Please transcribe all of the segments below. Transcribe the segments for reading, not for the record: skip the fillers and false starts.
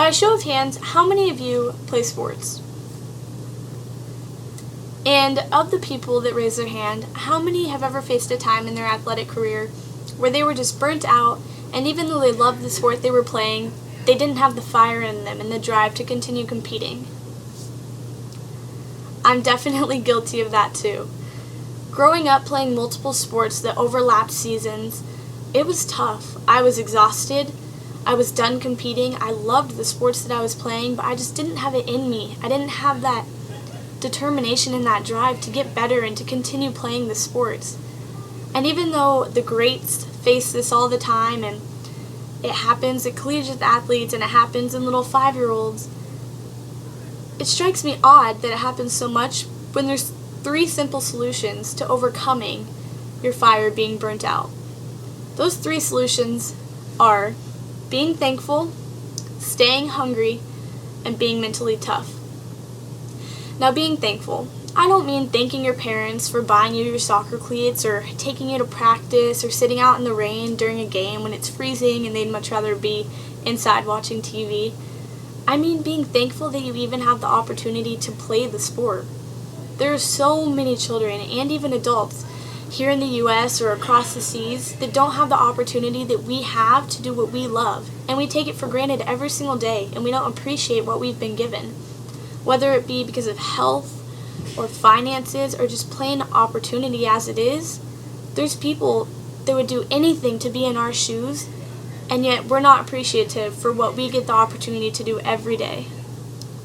By a show of hands, how many of you play sports? And of the people that raise their hand, how many have ever faced a time in their athletic career where they were just burnt out, and even though they loved the sport they were playing, they didn't have the fire in them and the drive to continue competing? I'm definitely guilty of that too. Growing up playing multiple sports that overlapped seasons, it was tough. I was exhausted. I was done competing. I loved the sports that I was playing, but I just didn't have it in me. I didn't have that determination and that drive to get better and to continue playing the sports. And even though the greats face this all the time, and it happens at collegiate athletes and it happens in little 5-year-olds, it strikes me odd that it happens so much when there's 3 simple solutions to overcoming your fire being burnt out. Those 3 solutions are being thankful, staying hungry, and being mentally tough. Now, being thankful, I don't mean thanking your parents for buying you your soccer cleats or taking you to practice or sitting out in the rain during a game when it's freezing and they'd much rather be inside watching TV. I mean being thankful that you even have the opportunity to play the sport. There are so many children and even adults here in the U.S. or across the seas that don't have the opportunity that we have to do what we love, and we take it for granted every single day, and we don't appreciate what we've been given. Whether it be because of health or finances or just plain opportunity as it is, there's people that would do anything to be in our shoes, and yet we're not appreciative for what we get the opportunity to do every day.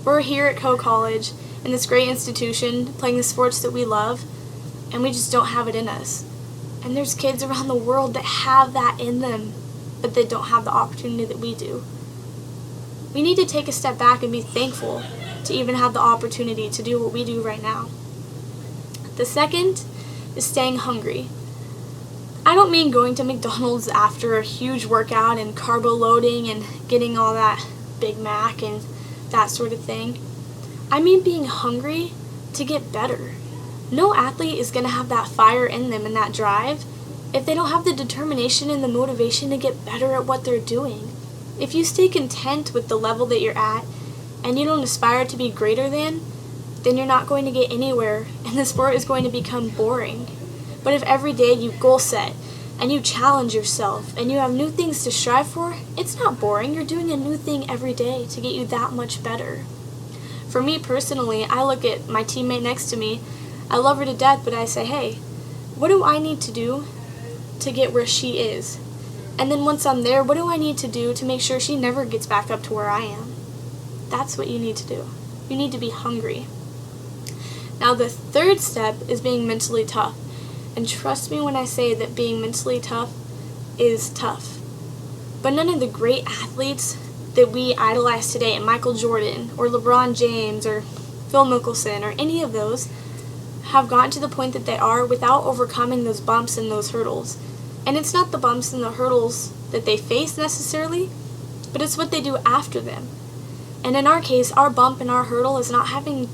We're here at College in this great institution playing the sports that we love, and we just don't have it in us. And there's kids around the world that have that in them, but they don't have the opportunity that we do. We need to take a step back and be thankful to even have the opportunity to do what we do right now. The second is staying hungry. I don't mean going to McDonald's after a huge workout and carbo loading and getting all that Big Mac and that sort of thing. I mean being hungry to get better. No athlete is going to have that fire in them and that drive if they don't have the determination and the motivation to get better at what they're doing. If you stay content with the level that you're at and you don't aspire to be greater than, then you're not going to get anywhere and the sport is going to become boring. But if every day you goal set and you challenge yourself and you have new things to strive for, it's not boring. You're doing a new thing every day to get you that much better. For me personally, I look at my teammate next to me. I love her to death, but I say, hey, what do I need to do to get where she is? And then once I'm there, what do I need to do to make sure she never gets back up to where I am? That's what you need to do. You need to be hungry. Now, the third step is being mentally tough. And trust me when I say that being mentally tough is tough. But none of the great athletes that we idolize today, Michael Jordan or LeBron James or Phil Mickelson or any of those, have gotten to the point that they are without overcoming those bumps and those hurdles. And it's not the bumps and the hurdles that they face necessarily, but it's what they do after them. And in our case, our bump and our hurdle is not having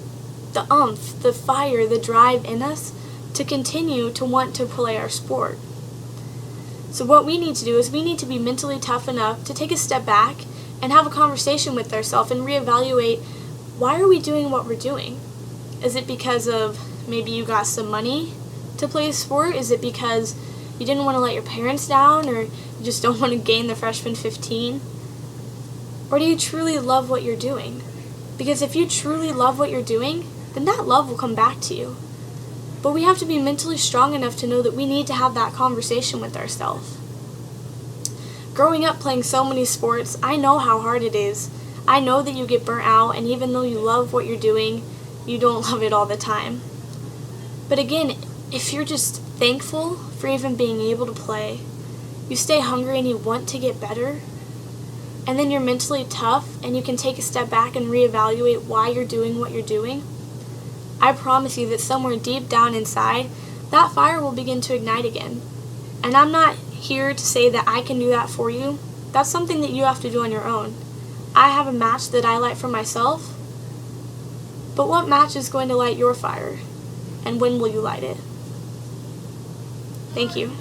the oomph, the fire, the drive in us to continue to want to play our sport. So what we need to do is we need to be mentally tough enough to take a step back and have a conversation with ourselves and reevaluate, why are we doing what we're doing? Is it because of maybe you got some money to play a sport? Is it because you didn't want to let your parents down, or you just don't want to gain the freshman 15? Or do you truly love what you're doing? Because if you truly love what you're doing, then that love will come back to you. But we have to be mentally strong enough to know that we need to have that conversation with ourselves. Growing up playing so many sports, I know how hard it is. I know that you get burnt out, and even though you love what you're doing, you don't love it all the time. But again, if you're just thankful for even being able to play, you stay hungry and you want to get better, and then you're mentally tough and you can take a step back and reevaluate why you're doing what you're doing, I promise you that somewhere deep down inside, that fire will begin to ignite again. And I'm not here to say that I can do that for you. That's something that you have to do on your own. I have a match that I light for myself, but what match is going to light your fire? And when will you light it? Thank you.